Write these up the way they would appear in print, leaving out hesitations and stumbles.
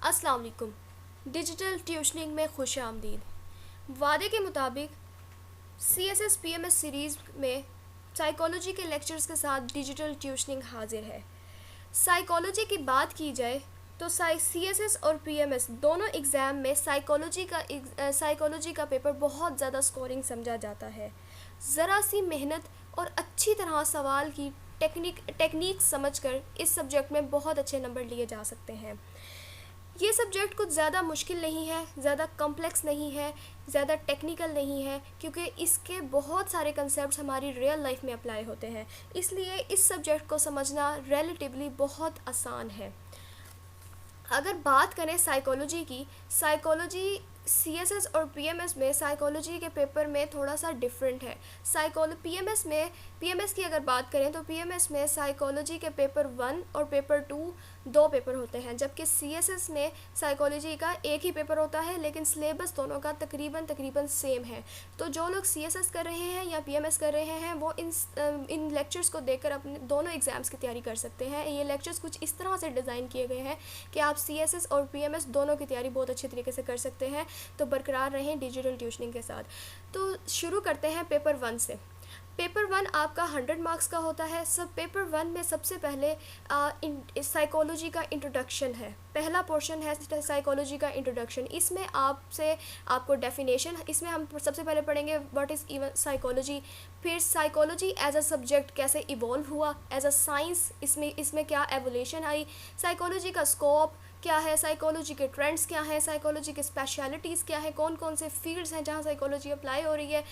अस्सलाम वालेकुम। डिजिटल ट्यूशनिंग में खुश आमदीद। वादे के मुताबिक CSS PMS सीरीज़ में साइकोलॉजी के लेक्चर्स के साथ डिजिटल ट्यूशनिंग हाजिर है। साइकोलॉजी की बात की जाए तो CSS और PMS दोनों एग्ज़ाम में साइकोलॉजी का पेपर बहुत ज़्यादा स्कोरिंग समझा जाता है। ज़रा सी मेहनत और अच्छी तरह सवाल की टेक्निक समझकर इस सब्जेक्ट में बहुत अच्छे नंबर लिए जा सकते हैं। ये सब्जेक्ट कुछ ज़्यादा मुश्किल नहीं है, ज़्यादा कॉम्प्लेक्स नहीं है, ज़्यादा टेक्निकल नहीं है, क्योंकि इसके बहुत सारे कंसेप्ट्स हमारी रियल लाइफ में अप्लाई होते हैं। इसलिए इस सब्जेक्ट को समझना रिलेटिवली बहुत आसान है। अगर बात करें साइकोलॉजी की, साइकोलॉजी CSS और PMS में साइकोलॉजी के पेपर में थोड़ा सा डिफरेंट है। PMS की अगर बात करें तो PMS में साइकोलॉजी के पेपर 1 और पेपर 2 दो पेपर होते हैं, जबकि CSS में साइकोलॉजी का एक ही पेपर होता है, लेकिन सिलेबस दोनों का तकरीबन सेम है। तो जो लोग CSS कर रहे हैं या PMS कर रहे हैं वो इन लेक्चर्स को देखकर अपने दोनों एग्ज़ाम्स की तैयारी कर सकते हैं। ये लेक्चर्स कुछ इस तरह से डिज़ाइन किए गए हैं कि आप CSS और PMS दोनों की तैयारी बहुत अच्छे तरीके से कर सकते हैं। तो बरकरार रहें डिजिटल ट्यूशनिंग के साथ। तो शुरू करते हैं पेपर 1 से। पेपर 1 आपका 100 मार्क्स का होता है। पेपर 1 में सबसे पहले साइकोलॉजी का इंट्रोडक्शन है। पहला पोर्शन है साइकोलॉजी का इंट्रोडक्शन। इसमें आपको डेफिनेशन, इसमें हम सबसे पहले पढ़ेंगे व्हाट इज़ इवन साइकोलॉजी, फिर साइकोलॉजी एज अ सब्जेक्ट कैसे इवॉल्व हुआ एज अ साइंस, इसमें क्या एवोल्यूशन आई, साइकोलॉजी का स्कोप क्या है, साइकोलॉजी के ट्रेंड्स क्या हैं, साइकोलॉजी के स्पेशलिटीज़ क्या हैं, कौन कौन से फील्ड्स हैं जहाँ साइकोलॉजी अप्लाई हो रही है।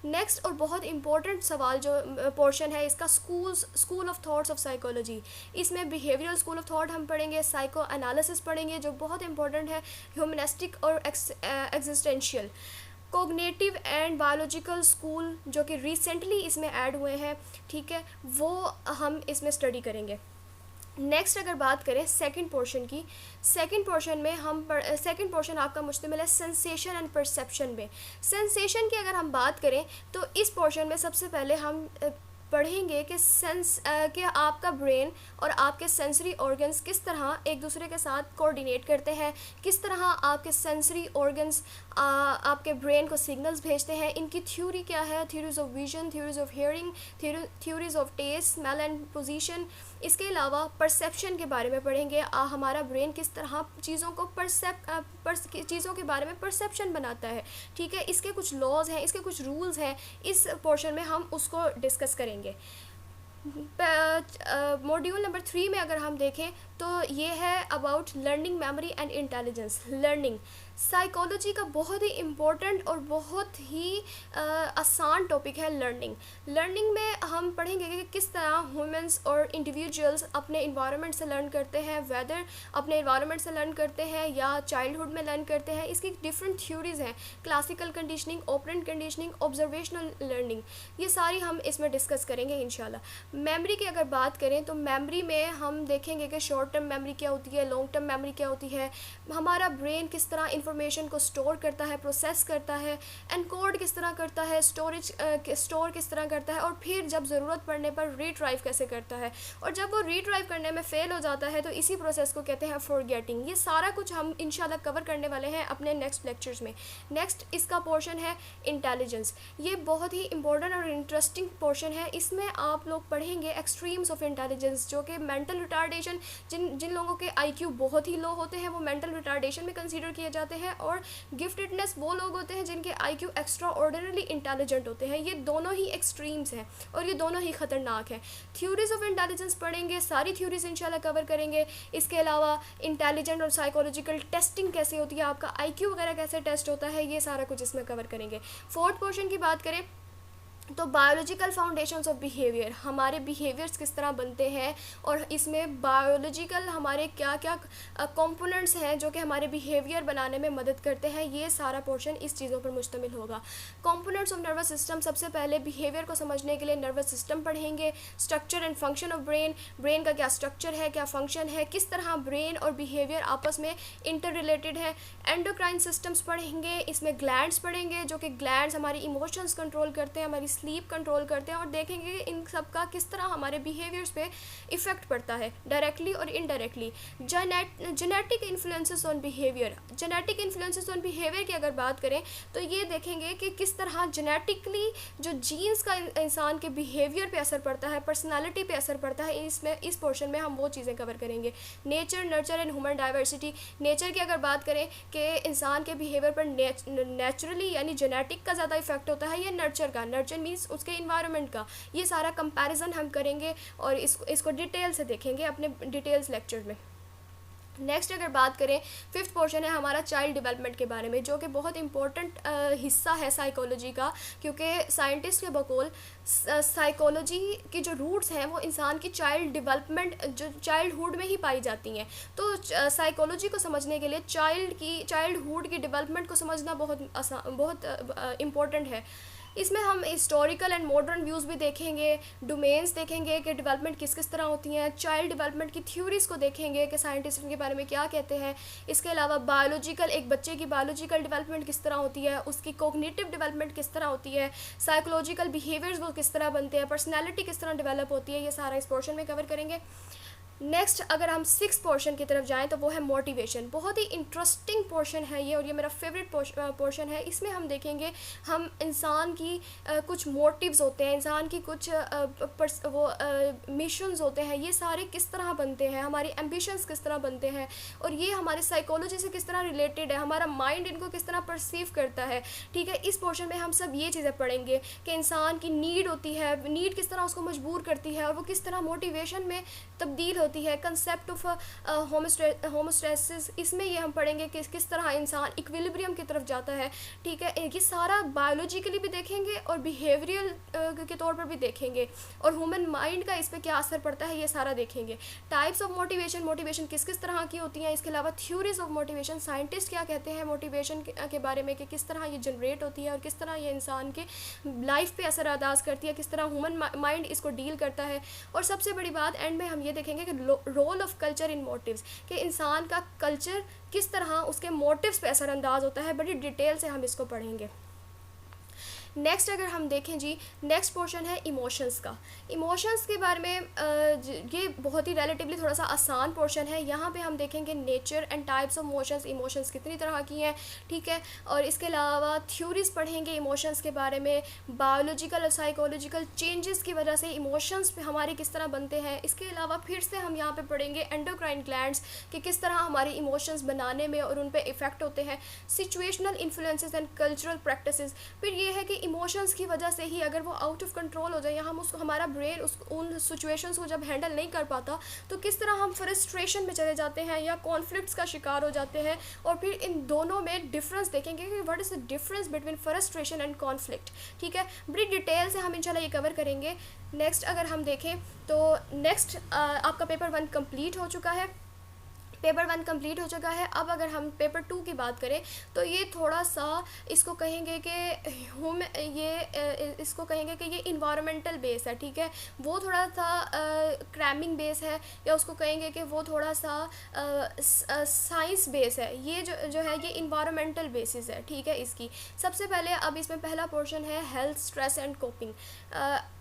नेक्स्ट और बहुत इंपॉर्टेंट सवाल जो पोर्शन है इसका, school of thoughts of psychology. इसमें बिहेवियरल स्कूल ऑफ थॉट हम पढ़ेंगे, साइको एनालिसिस पढ़ेंगे जो बहुत इंपॉर्टेंट है, ह्यूमनिस्टिक और existential, cognitive and biological school जो कि रिसेंटली इसमें ऐड हुए हैं, ठीक है, वो हम इसमें स्टडी करेंगे। नेक्स्ट अगर बात करें सेकंड पोर्शन की, सेकंड पोर्शन आपका मुश्तमिल है सेंसेशन एंड परसेप्शन में। सेंसेशन की अगर हम बात करें तो इस पोर्शन में सबसे पहले हम पढ़ेंगे कि आपका ब्रेन और आपके सेंसरी ऑर्गन्स किस तरह एक दूसरे के साथ कोऑर्डिनेट करते हैं, किस तरह आपके सेंसरी ऑर्गन्स आपके ब्रेन को सिग्नल्स भेजते हैं। इनकी थ्योरी क्या है, theories of vision, theories of hearing, theories of taste, smell and position. इसके अलावा परसेप्शन के बारे में पढ़ेंगे, हमारा ब्रेन किस तरह चीज़ों के बारे में परसेप्शन बनाता है, ठीक है। इसके कुछ लॉज हैं, इसके कुछ रूल्स हैं, इस पोर्शन में हम उसको डिस्कस करेंगे। मॉड्यूल नंबर 3 में अगर हम देखें तो ये है about learning, memory and intelligence. Learning psychology का बहुत ही इम्पोर्टेंट और बहुत ही आसान टॉपिक है लर्निंग में हम पढ़ेंगे कि किस तरह ह्यूमंस और इंडिविजुअल्स अपने इन्वायरमेंट से लर्न करते हैं, वेदर अपने इन्वायरमेंट से लर्न करते हैं या चाइल्डहुड में लर्न करते हैं। इसकी डिफरेंट थ्योरीज हैं, classical conditioning, operant conditioning, observational learning, ये सारी हम इसमें डिस्कस करेंगे इंशाल्लाह। मेमोरी की अगर बात करें तो मेमोरी में हम देखेंगे कि शॉर्ट टर्म मेमोरी क्या होती है, लॉन्ग टर्म मेमोरी क्या होती है, हमारा ब्रेन किस तरह इंफॉर्मेशन को स्टोर करता है, प्रोसेस करता है, एनकोड किस तरह करता है, स्टोर किस तरह करता है, और फिर जब ज़रूरत पड़ने पर रीड्राइव कैसे करता है, और जब वो रीड्राइव करने में फ़ेल हो जाता है तो इसी प्रोसेस को कहते हैं फॉरगेटिंग। ये सारा कुछ हम इंशाल्लाह कवर करने वाले हैं अपने नेक्स्ट लेक्चर्स में। नेक्स्ट इसका पोर्शन है इंटेलिजेंस। ये बहुत ही इंपॉर्टेंट और इंटरेस्टिंग पोर्शन है। इसमें आप लोग पढ़ेंगे एक्सट्रीम्स ऑफ इंटेलिजेंस, जो कि मेंटल रिटार्डेशन, जिन लोगों के IQ बहुत ही लो होते हैं वो मेंटल रिटार्डेशन में कंसीडर किए जाते हैं, और गिफ्टेडनेस वो लोग होते हैं जिनके IQ एक्स्ट्रा ऑर्डिनरी इंटेलिजेंट होते हैं। ये दोनों ही एक्सट्रीम्स हैं और ये दोनों ही ख़तरनाक हैं। थ्योरीज ऑफ इंटेलिजेंस पढ़ेंगे, सारी थ्योरीज इंशाल्लाह कवर करेंगे। इसके अलावा इंटेलिजेंट और साइकोलॉजिकल टेस्टिंग कैसे होती है, आपका IQ वगैरह कैसे टेस्ट होता है, ये सारा कुछ इसमें कवर करेंगे। फोर्थ पोर्शन की बात करें तो बायोलॉजिकल फाउंडेशंस ऑफ बिहेवियर, हमारे बिहेवियर्स किस तरह बनते हैं और इसमें बायोलॉजिकल हमारे क्या क्या कंपोनेंट्स हैं जो कि हमारे बिहेवियर बनाने में मदद करते हैं, ये सारा पोर्शन इस चीज़ों पर मुश्तमिल होगा। कंपोनेंट्स ऑफ नर्वस सिस्टम, सबसे पहले बिहेवियर को समझने के लिए नर्वस सिस्टम पढ़ेंगे। Structure and function of brain का क्या स्ट्रक्चर है, क्या फंक्शन है, किस तरह ब्रेन और बिहेवियर आपस में इंटर रिलेटेड है। एंडोक्राइन सिस्टम्स पढ़ेंगे, इसमें ग्लैंड्स पढ़ेंगे जो कि ग्लैंड्स हमारी इमोशंस कंट्रोल करते हैं, हमारी स्लीप कंट्रोल करते हैं, और देखेंगे कि इन सब का किस तरह हमारे बिहेवियर्स पे इफ़ेक्ट पड़ता है डायरेक्टली और indirectly. Genetic influences on behaviour, genetic influences on behaviour की अगर बात करें तो ये देखेंगे कि किस तरह जेनेटिकली जो जीन्स का इंसान के बिहेवियर पे असर पड़ता है, पर्सनालिटी पे असर पड़ता है। इसमें इस पोर्शन में हम वो चीज़ें कवर करेंगे। Nature, nurture and human diversity, nature की अगर बात करें कि इंसान के बिहेवियर पर नेचुरली यानी जेनेटिक का ज़्यादा इफेक्ट होता है या नर्चर का, नर्चर मीन्स उसके इन्वायरमेंट का, ये सारा कंपैरिजन हम करेंगे और इसको डिटेल से देखेंगे अपने डिटेल्स लेक्चर में। नेक्स्ट अगर बात करें, फिफ्थ पोर्शन है हमारा चाइल्ड डेवलपमेंट के बारे में, जो कि बहुत इंपॉर्टेंट हिस्सा है साइकोलॉजी का, क्योंकि साइंटिस्ट के बकौल साइकोलॉजी की जो रूट्स हैं वो इंसान की चाइल्ड डेवलपमेंट, जो चाइल्डहुड में ही पाई जाती हैं। तो साइकोलॉजी को समझने के लिए चाइल्डहुड की डेवलपमेंट को समझना बहुत इम्पोर्टेंट है। इसमें हम हिस्टोरिकल एंड मॉडर्न व्यूज़ भी देखेंगे, डोमेन्स देखेंगे कि डेवलपमेंट किस किस तरह होती हैं, चाइल्ड डेवलपमेंट की थ्योरीज़ को देखेंगे कि साइंटिस्ट इनके बारे में क्या कहते हैं। इसके अलावा बायोलॉजिकल, एक बच्चे की बायोलॉजिकल डेवलपमेंट किस तरह होती है, उसकी कोग्निटिव डेवलपमेंट किस तरह होती है, साइकोलॉजिकल बिहेवियर्स वो किस तरह बनते हैं, पर्सनैलिटी किस तरह डेवलप होती है, ये सारा इस पोर्शन में कवर करेंगे। नेक्स्ट अगर हम सिक्स पोर्शन की तरफ जाएं तो वो है मोटिवेशन। बहुत ही इंटरेस्टिंग पोर्शन है ये, और ये मेरा फेवरेट पोर्शन है। इसमें हम देखेंगे हम इंसान की कुछ मोटिव्स होते हैं, इंसान की कुछ मिशंस होते हैं, ये सारे किस तरह बनते हैं, हमारी एम्बिशंस किस तरह बनते हैं, और ये हमारी साइकोलॉजी से किस तरह रिलेटेड है, हमारा माइंड इनको किस तरह परसीव करता है। ठीक है, इस पोर्शन में हम सब ये चीज़ें पढ़ेंगे कि इंसान की नीड होती है, नीड किस तरह उसको मजबूर करती है और वो किस तरह मोटिवेशन में तब्दील होती है। कंसेप्ट ऑफ होमोस्टेसिस, इसमें ये हम पढ़ेंगे कि किस तरह इंसान इक्विलिब्रियम की तरफ जाता है। ठीक है, ये सारा बायोलॉजिकली भी देखेंगे और बिहेवियरल के तौर पर भी देखेंगे, और ह्यूमन माइंड का इस पर क्या असर पड़ता है ये सारा देखेंगे। टाइप्स ऑफ मोटिवेशन, मोटिवेशन किस किस तरह की होती हैं। इसके अलावा थ्योरीज ऑफ मोटिवेशन, साइंटिस्ट क्या कहते हैं मोटिवेशन के बारे में कि किस तरह ये जनरेट होती है और किस तरह ये इंसान के लाइफ पे असर अंदाज करती है, किस तरह ह्यूमन माइंड इसको डील करता है। और सबसे बड़ी बात एंड में हम ये देखेंगे कि role of culture in motives, कि इंसान का कल्चर किस तरह उसके मोटिव्स पे असरअंदाज होता है। बड़ी डिटेल से हम इसको पढ़ेंगे। नेक्स्ट अगर हम देखें जी, नेक्स्ट पोर्शन है इमोशंस का। इमोशंस के बारे में ये बहुत ही रिलेटिवली थोड़ा सा आसान पोर्शन है। यहाँ पे हम देखेंगे nature and types of motions, emotions कितनी तरह की हैं। ठीक है, और इसके अलावा थ्योरीज पढ़ेंगे इमोशंस के बारे में, बायोलॉजिकल और साइकोलॉजिकल चेंजेस की वजह से इमोशंस हमारे किस तरह बनते हैं। इसके अलावा फिर से हम यहाँ पे पढ़ेंगे एंडोक्राइन ग्लैंड्स कि किस तरह हमारे इमोशंस बनाने में और उन पर इफ़ेक्ट होते हैं। Situational influences and cultural practices, फिर ये है कि इमोशंस की वजह से ही अगर वो आउट ऑफ कंट्रोल हो जाए या हम उसको, हमारा ब्रेन उन सिचुएशंस को जब हैंडल नहीं कर पाता तो किस तरह हम फ्रस्ट्रेशन में चले जाते हैं या कॉन्फ्लिक्ट्स का शिकार हो जाते हैं। और फिर इन दोनों में डिफरेंस देखेंगे कि what is the difference between frustration and conflict. ठीक है, बड़ी डिटेल से हम इंशाल्लाह ये कवर करेंगे। नेक्स्ट अगर हम देखें तो नेक्स्ट आपका पेपर 1 कंप्लीट हो चुका है, पेपर 1 कंप्लीट हो चुका है। अब अगर हम पेपर 2 की बात करें तो ये थोड़ा सा इसको कहेंगे कि इसको कहेंगे कि ये इन्वायरमेंटल बेस है। ठीक है, वो थोड़ा सा क्रैमिंग बेस है, या उसको कहेंगे कि वो थोड़ा सा साइंस बेस है। ये जो है ये इन्वायरमेंटल बेसिस है। ठीक है, इसकी सबसे पहले अब इसमें पहला पोर्शन है हेल्थ, स्ट्रेस एंड कोपिंग,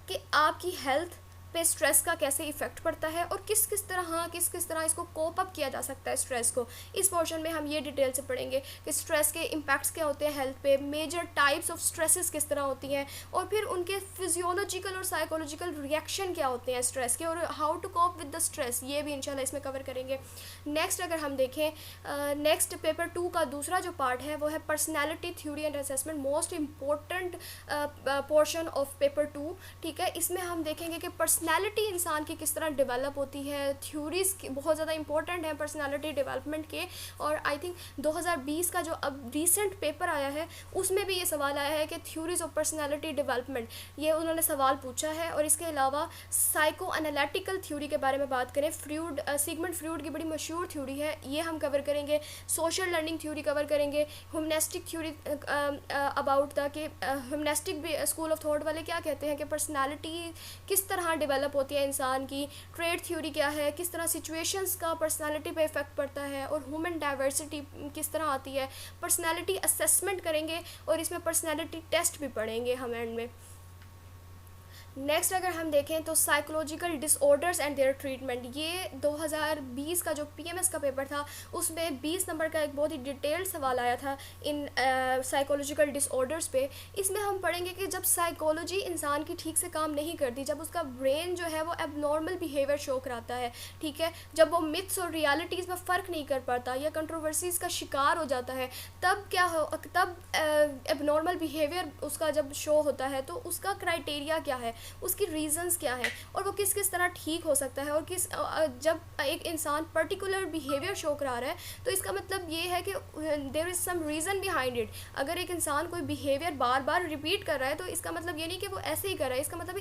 कि आपकी हेल्थ पे स्ट्रेस का कैसे इफेक्ट पड़ता है और किस किस तरह इसको कोप अप किया जा सकता है स्ट्रेस को। इस पोर्शन में हम ये डिटेल से पढ़ेंगे कि स्ट्रेस के इम्पैक्ट्स क्या होते हैं हेल्थ पे, मेजर टाइप्स ऑफ स्ट्रेसेस किस तरह होती हैं, और फिर उनके फिजियोलॉजिकल और साइकोलॉजिकल रिएक्शन क्या होते हैं स्ट्रेस के, और how to cope with the stress, ये भी इंशाल्लाह इसमें कवर करेंगे। नेक्स्ट अगर हम देखें नेक्स्ट पेपर 2 का दूसरा जो पार्ट है वो है personality theory and assessment, most important portion of paper 2। ठीक है, इसमें हम देखेंगे कि पर्सनैलिटी इंसान की किस तरह डेवलप होती है। थ्योरीज बहुत ज़्यादा इंपॉर्टेंट है पर्सनैलिटी डेवलपमेंट के, और आई थिंक 2020 का जो अब रीसेंट पेपर आया है उसमें भी ये सवाल आया है कि थ्योरीज ऑफ पर्सनैलिटी डेवलपमेंट, ये उन्होंने सवाल पूछा है। और इसके अलावा साइको एनालिटिकल थ्योरी के बारे में बात करें, सिगमंड फ्रॉइड की बड़ी मशहूर थ्योरी है, ये हम कवर करेंगे। सोशल लर्निंग थ्योरी कवर करेंगे, ह्यूमनिस्टिक थ्योरी अबाउट द कि ह्यूमनिस्टिक स्कूल ऑफ थॉट वाले क्या कहते हैं कि पर्सनैलिटी किस तरह डेवलप होती है इंसान की। ट्रेड थ्योरी क्या है, किस तरह सिचुएशंस का पर्सनालिटी पे इफेक्ट पड़ता है, और ह्यूमन डाइवर्सिटी किस तरह आती है। पर्सनालिटी असेसमेंट करेंगे और इसमें पर्सनालिटी टेस्ट भी पढ़ेंगे हम एंड में। नेक्स्ट अगर हम देखें तो psychological disorders and their treatment, ये 2020 का जो पीएमएस का पेपर था उसमें 20 नंबर का एक बहुत ही डिटेल्ड सवाल आया था इन साइकोलॉजिकल डिसऑर्डर्स पे। इसमें हम पढ़ेंगे कि जब साइकोलॉजी इंसान की ठीक से काम नहीं करती, जब उसका ब्रेन जो है वो एबनॉर्मल बिहेवियर शो कराता है, ठीक है, जब वो मिथ्स और रियलिटीज़ में फ़र्क नहीं कर पाता या कंट्रोवर्सीज़ का शिकार हो जाता है, तब क्या हो, तब एबनॉर्मल बिहेवियर उसका जब शो होता है तो उसका क्राइटेरिया क्या है, उसकी रीज़न्स क्या है और वो किस किस तरह ठीक हो सकता है। और जब एक इंसान पर्टिकुलर बिहेवियर शो करा रहा है तो इसका मतलब ये है कि there is some reason behind it. अगर एक इंसान कोई बिहेवियर बार बार रिपीट कर रहा है तो इसका मतलब ये नहीं कि वो ऐसे ही कर रहा है, इसका मतलब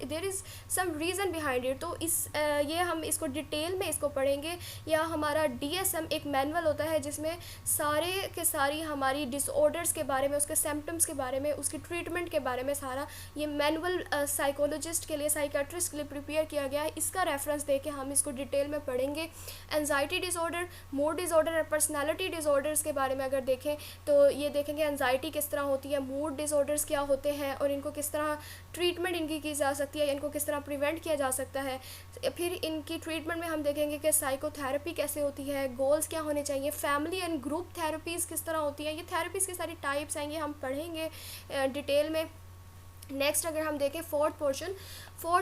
there is some reason behind it. तो ये हम इसको डिटेल में इसको पढ़ेंगे। या हमारा DSM एक मैनुअल होता है जिसमें सारे के सारी हमारी डिसऑर्डर्स के बारे में, उसके सिम्टम्स के बारे में, उसकी ट्रीटमेंट के बारे में सारा ये मैनुअल साइकोलॉजिस्ट के लिए, साइकेट्रिस्ट के लिए प्रिपेयर किया गया है। इसका रेफरेंस देके हम इसको डिटेल में पढ़ेंगे। एंजाइटी डिसऑर्डर, मूड डिसऑर्डर और पर्सनालिटी डिसऑर्डर्स के बारे में अगर देखें तो ये देखेंगे एंजाइटी किस तरह होती है, मूड डिसऑर्डर्स क्या होते हैं और इनको किस तरह ट्रीटमेंट इनकी की जा सकती है, इनको किस तरह प्रिवेंट किया जा सकता है। फिर इनकी ट्रीटमेंट में हम देखेंगे कि साइकोथेरेपी कैसे होती है, गोल्स क्या होने चाहिए, फैमिली एंड ग्रुप थेरेपीज़ किस तरह होती हैं, ये थेरेपीज़ की सारी टाइप्स आएंगे, हम पढ़ेंगे डिटेल में। नेक्स्ट अगर हम देखें फोर्थ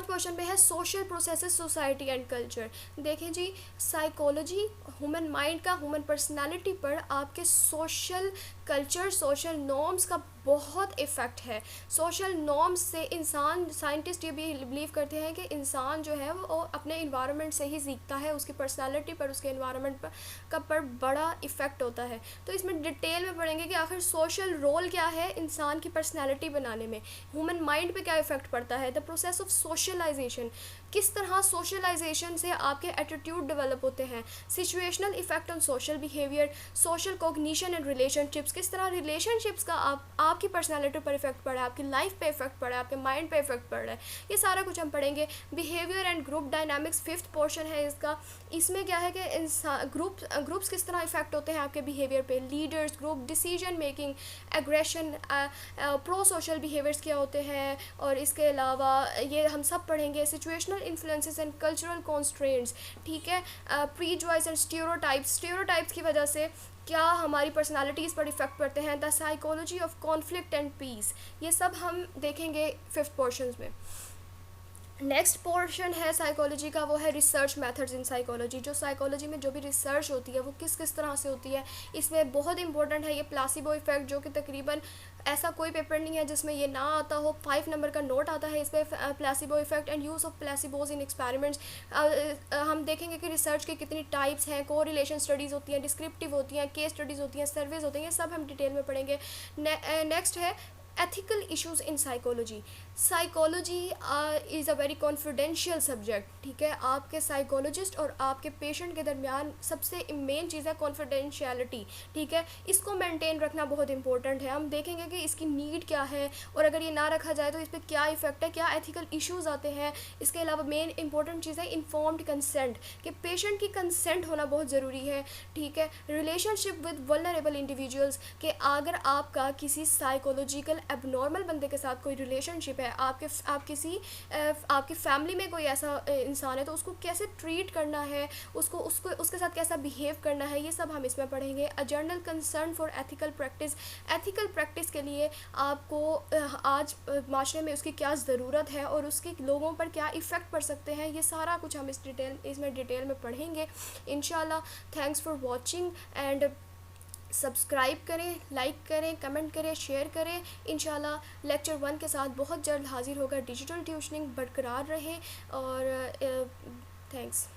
पोर्शन पे है social processes, society and culture. देखें जी, साइकोलॉजी ह्यूमन माइंड का, ह्यूमन पर्सनालिटी पर आपके सोशल कल्चर, सोशल नॉर्म्स का बहुत इफ़ेक्ट है। सोशल नॉर्म्स से इंसान, साइंटिस्ट ये भी बिलीव करते हैं कि इंसान जो है वो अपने इन्वायरमेंट से ही सीखता है, उसकी पर्सनालिटी पर, उसके इन्वायरमेंट पर बड़ा इफ़ेक्ट होता है। तो इसमें डिटेल में पढ़ेंगे कि आखिर सोशल रोल क्या है इंसान की पर्सनालिटी बनाने में, ह्यूमन माइंड पे क्या इफ़ेक्ट पड़ता है, द प्रोसेस ऑफ सोशलाइजेशन, किस तरह सोशलाइजेशन से आपके एटीट्यूड डेवलप होते हैं, situational effect on social behaviour, social cognition and relationships, किस तरह रिलेशनशिप्स का आपकी पर्सनालिटी पर इफेक्ट पड़ा है, आपकी लाइफ पे इफेक्ट पड़ा है, आपके माइंड पे इफेक्ट पड़ रहा है, ये सारा कुछ हम पढ़ेंगे। Behaviour and group dynamics fifth portion है इसका। इसमें क्या है कि इंसान ग्रुप्स किस तरह इफेक्ट होते हैं आपके बिहेवियर पे, leaders, group, decision making, aggression, pro social behaviours क्या होते हैं, और इसके अलावा ये हम सब पढ़ेंगे। Situational influences and cultural constraints, ठीक है, प्रीजॉइस एंड स्टीरियोटाइप्स की वजह से क्या हमारी पर्सनालिटीज़ पर इफेक्ट पड़ते हैं, the psychology of conflict and peace, ये सब हम देखेंगे फिफ्थ पोर्शन में। नेक्स्ट पोर्शन है साइकोलॉजी का, वो है रिसर्च मेथड्स इन साइकोलॉजी। जो साइकोलॉजी में जो भी रिसर्च होती है वो किस किस तरह से होती है, इसमें बहुत इंपॉर्टेंट है ये प्लासिबो इफेक्ट, जो कि तकरीबन ऐसा कोई पेपर नहीं है जिसमें ये ना आता हो। 5 नंबर का नोट आता है इसमें, placebo effect and use of placebos in experiments. हम देखेंगे कि रिसर्च की कितनी टाइप्स हैं, को रिलेशन स्टडीज़ होती हैं, डिस्क्रिप्टिव होती हैं, केस स्टडीज़ होती हैं, सर्वेज होते हैं, ये सब हम डिटेल में पढ़ेंगे। नेक्स्ट है ethical issues in psychology. Psychology is a very confidential subject, ठीक है, आपके साइकोलॉजिस्ट और आपके पेशेंट के दरमियान सबसे मेन चीज़ है कॉन्फिडेंशियलिटी, ठीक है, इसको मेंटेन रखना बहुत इंपॉर्टेंट है। हम देखेंगे कि इसकी नीड क्या है और अगर ये ना रखा जाए तो इस पर क्या इफ़ेक्ट है, क्या एथिकल इश्यूज़ आते हैं। इसके अलावा मेन इंपॉर्टेंट चीज़ है इन्फॉर्म्ड कंसेंट, कि पेशेंट की कंसेंट होना बहुत ज़रूरी है, ठीक है। रिलेशनशिप विद वल्नरेबल इंडिविजुअल्स, कि अगर आपका किसी साइकोलॉजिकल एबनॉर्मल बंदे के साथ कोई रिलेशनशिप है, आपकी फैमिली में कोई ऐसा इंसान है तो उसको कैसे ट्रीट करना है, उसके साथ कैसा बिहेव करना है, ये सब हम इसमें पढ़ेंगे। A general concern for ethical practice के लिए आपको आज माशरे में उसकी क्या ज़रूरत है और उसके लोगों पर क्या इफ़ेक्ट पड़ सकते हैं, ये सारा कुछ हम इसमें डिटेल में पढ़ेंगे इंशाल्लाह। Thanks for watching and subscribe करें, लाइक करें, कमेंट करें, शेयर करें। इंशाल्लाह लेक्चर 1 के साथ बहुत जल्द हाजिर होगा। डिजिटल ट्यूशनिंग बरकरार रहे और थैंक्स।